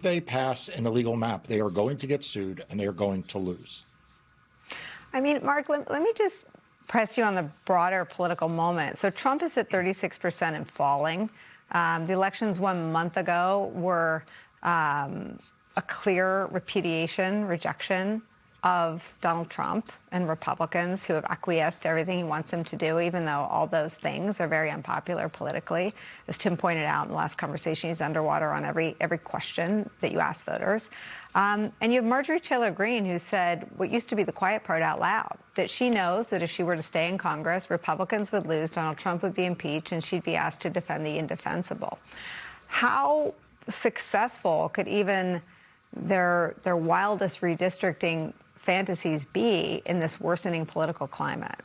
they pass an illegal map, they are going to get sued and they are going to lose. I mean, Mark, let me just press you on the broader political moment. So Trump is at 36% and falling. The elections 1 month ago were a clear rejection of Donald Trump and Republicans who have acquiesced to everything he wants them to do, even though all those things are very unpopular politically. As Tim pointed out in the last conversation, he's underwater on every question that you ask voters. And you have Marjorie Taylor Greene, who said what used to be the quiet part out loud, that she knows that if she were to stay in Congress, Republicans would lose, Donald Trump would be impeached, and she'd be asked to defend the indefensible. How successful could even their wildest redistricting fantasies be in this worsening political climate?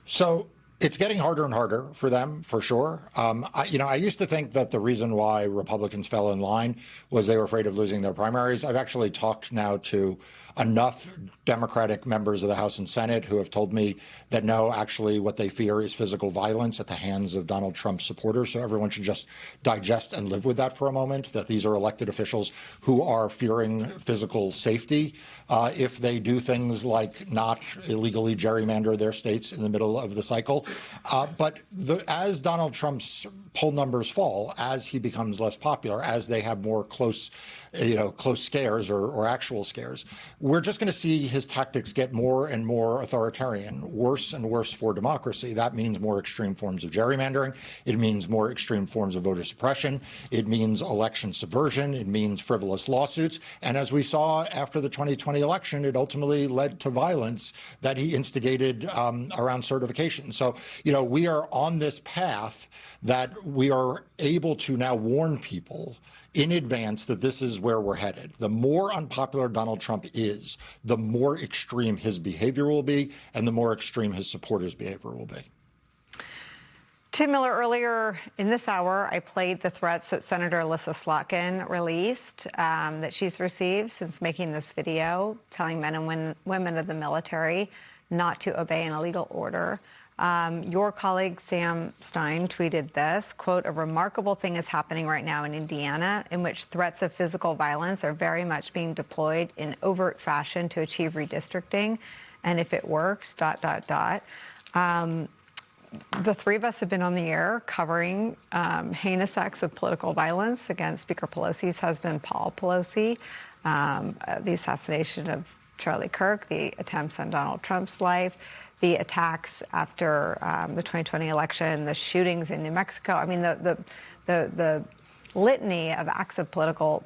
So it's getting harder and harder for them, for sure. I used to think that the reason why Republicans fell in line was they were afraid of losing their primaries. I've actually talked now to enough Democratic members of the House and Senate who have told me that no, actually what they fear is physical violence at the hands of Donald Trump's supporters. So everyone should just digest and live with that for a moment, that these are elected officials who are fearing physical safety if they do things like not illegally gerrymander their states in the middle of the cycle. But as Donald Trump's poll numbers fall, as he becomes less popular, as they have more close scares or actual scares, we're just going to see his tactics get more and more authoritarian, worse and worse for democracy. That means more extreme forms of gerrymandering. It means more extreme forms of voter suppression. It means election subversion. It means frivolous lawsuits. And as we saw after the 2020 election, it ultimately led to violence that he instigated around certification. So, we are on this path that we are able to now warn people in advance that this is where we're headed. The more unpopular Donald Trump is, the more extreme his behavior will be, and the more extreme his supporters' behavior will be. Tim Miller, earlier in this hour, I played the threats that Senator Alyssa Slotkin released that she's received since making this video, telling men and women of the military not to obey an illegal order. Your colleague Sam Stein tweeted this, quote, "A remarkable thing is happening right now in Indiana in which threats of physical violence are very much being deployed in overt fashion to achieve redistricting. And if it works, ... The three of us have been on the air covering heinous acts of political violence against Speaker Pelosi's husband, Paul Pelosi, the assassination of Charlie Kirk, the attempts on Donald Trump's life, the attacks after the 2020 election, the shootings in New Mexico. I mean, the litany of acts of political